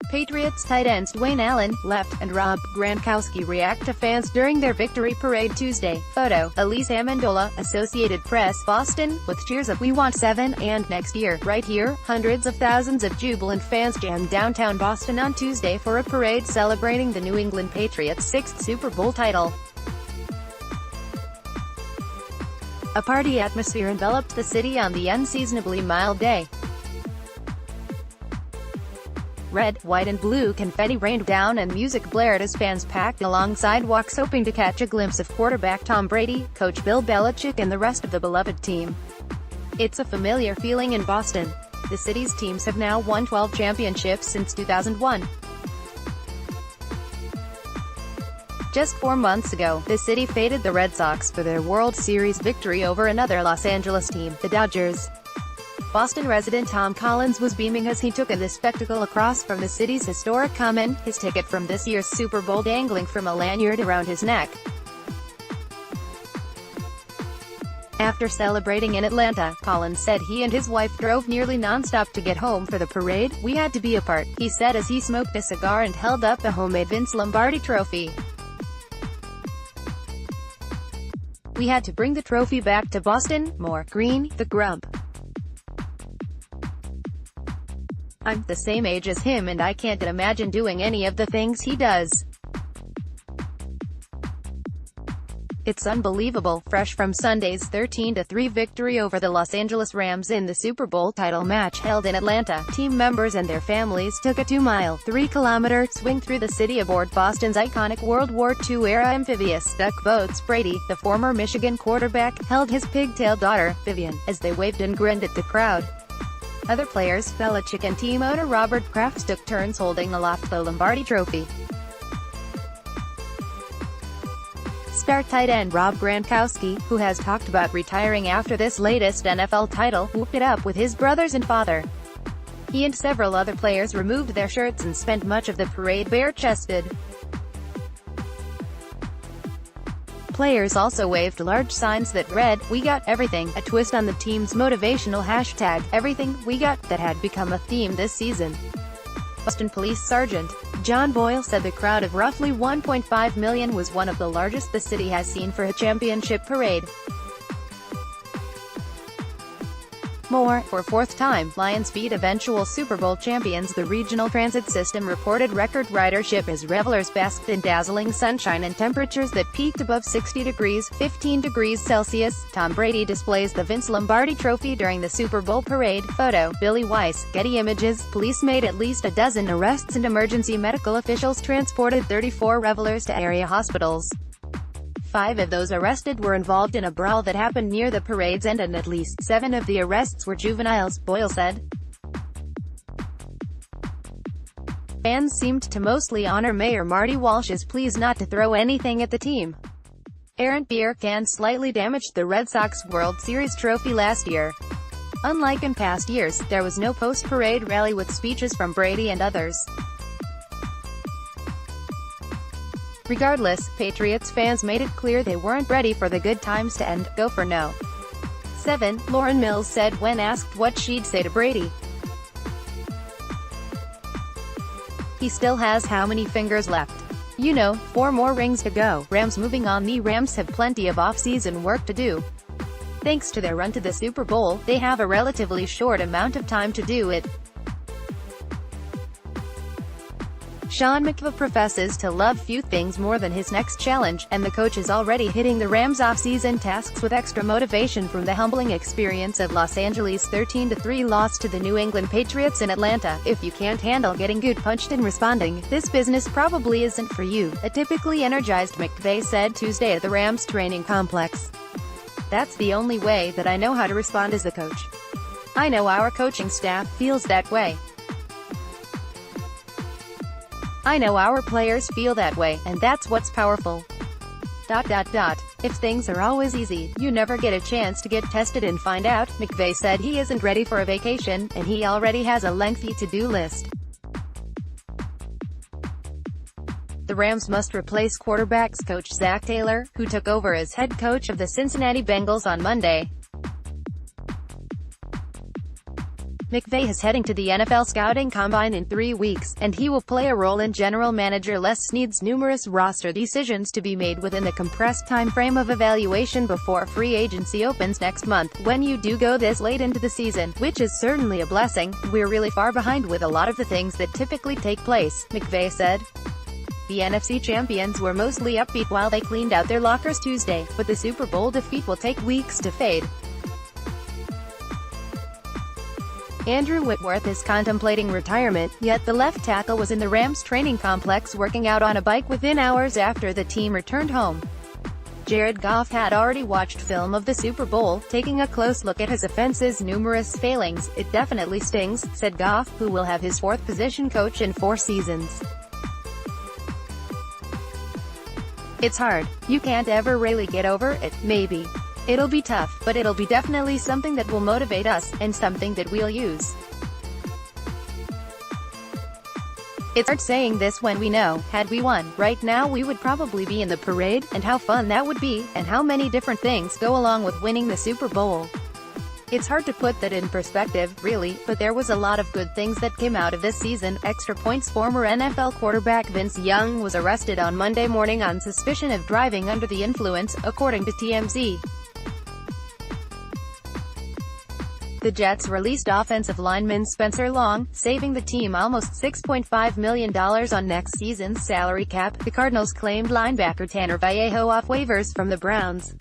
Patriots tight ends Dwayne Allen, left, and Rob Gronkowski react to fans during their victory parade Tuesday. Photo, Elise Amendola, Associated Press, Boston, with cheers of "We want 7" and "Next year, right here." Hundreds of thousands of jubilant fans jammed downtown Boston on Tuesday for a parade celebrating the New England Patriots' 6th Super Bowl title. A party atmosphere enveloped the city on the unseasonably mild day. Red, white and blue confetti rained down and music blared as fans packed along sidewalks hoping to catch a glimpse of quarterback Tom Brady, coach Bill Belichick and the rest of the beloved team. It's a familiar feeling in Boston. The city's teams have now won 12 championships since 2001. Just 4 months ago, the city faded the Red Sox for their World Series victory over another Los Angeles team, the Dodgers. Boston resident Tom Collins was beaming as he took in the spectacle across from the city's historic Common, his ticket from this year's Super Bowl dangling from a lanyard around his neck. After celebrating in Atlanta, Collins said he and his wife drove nearly non-stop to get home for the parade. "We had to be a part," he said as he smoked a cigar and held up the homemade Vince Lombardi trophy. "We had to bring the trophy back to Boston, more green, the grub. I'm the same age as him and I can't imagine doing any of the things he does. It's unbelievable." Fresh from Sunday's 13-3 victory over the Los Angeles Rams in the Super Bowl title match held in Atlanta, team members and their families took a 2-mile, 3-kilometer swing through the city aboard Boston's iconic World War II-era amphibious duck boats. Brady, the former Michigan quarterback, held his pigtailed daughter, Vivian, as they waved and grinned at the crowd. Other players, Belichick and team owner Robert Kraft, took turns holding aloft the Lombardi trophy. Star tight end Rob Gronkowski, who has talked about retiring after this latest NFL title, whooped it up with his brothers and father. He and several other players removed their shirts and spent much of the parade bare-chested. Players also waved large signs that read, "We got everything," a twist on the team's motivational hashtag, "Everything we got," that had become a theme this season. Boston Police Sergeant John Boyle said the crowd of roughly 1.5 million was one of the largest the city has seen for a championship parade. More, for 4th time, Lions beat eventual Super Bowl champions. The regional transit system reported record ridership as revelers basked in dazzling sunshine and temperatures that peaked above 60 degrees, 15 degrees Celsius. Tom Brady displays the Vince Lombardi trophy during the Super Bowl parade. Photo, Billy Weiss, Getty Images. Police made at least a dozen arrests and emergency medical officials transported 34 revelers to area hospitals. 5 of those arrested were involved in a brawl that happened near the parade's end and at least 7 of the arrests were juveniles, Boyle said. Fans seemed to mostly honor Mayor Marty Walsh's pleas not to throw anything at the team. Errant beer cans slightly damaged the Red Sox World Series trophy last year. Unlike in past years, there was no post-parade rally with speeches from Brady and others. Regardless, Patriots fans made it clear they weren't ready for the good times to end. "Go for no. 7, Lauren Mills said when asked what she'd say to Brady. "He still has how many fingers left? You know, 4 more rings to go." Rams moving on. The Rams have plenty of off-season work to do. Thanks to their run to the Super Bowl, they have a relatively short amount of time to do it. Sean McVay professes to love few things more than his next challenge, and the coach is already hitting the Rams' off-season tasks with extra motivation from the humbling experience of Los Angeles' 13-3 loss to the New England Patriots in Atlanta. "If you can't handle getting good punched and responding, this business probably isn't for you," a typically energized McVay said Tuesday at the Rams training complex. "That's the only way that I know how to respond as a coach. I know our coaching staff feels that way. I know our players feel that way, and that's what's powerful. If things are always easy, you never get a chance to get tested and find out." McVay said he isn't ready for a vacation, and he already has a lengthy to-do list. The Rams must replace quarterbacks coach Zach Taylor, who took over as head coach of the Cincinnati Bengals on Monday. McVay is heading to the NFL scouting combine in 3 weeks, and he will play a role in general manager Les Snead's numerous roster decisions to be made within the compressed time frame of evaluation before free agency opens next month. When you do go this late into the season, which is certainly a blessing, we're really far behind with a lot of the things that typically take place, McVay said. The NFC champions were mostly upbeat while they cleaned out their lockers Tuesday, but the Super Bowl defeat will take weeks to fade. Andrew Whitworth is contemplating retirement, yet the left tackle was in the Rams training complex working out on a bike within hours after the team returned home. Jared Goff had already watched film of the Super Bowl, taking a close look at his offense's numerous failings. "It definitely stings," said Goff, who will have his fourth position coach in 4 seasons. "It's hard. You can't ever really get over it, maybe. It'll be tough, but it'll be definitely something that will motivate us, and something that we'll use. It's hard saying this when we know, had we won, right now we would probably be in the parade, and how fun that would be, and how many different things go along with winning the Super Bowl. It's hard to put that in perspective, really, but there was a lot of good things that came out of this season." Extra points. Former NFL quarterback Vince Young was arrested on Monday morning on suspicion of driving under the influence, according to TMZ. The Jets released offensive lineman Spencer Long, saving the team almost $6.5 million on next season's salary cap. The Cardinals claimed linebacker Tanner Vallejo off waivers from the Browns.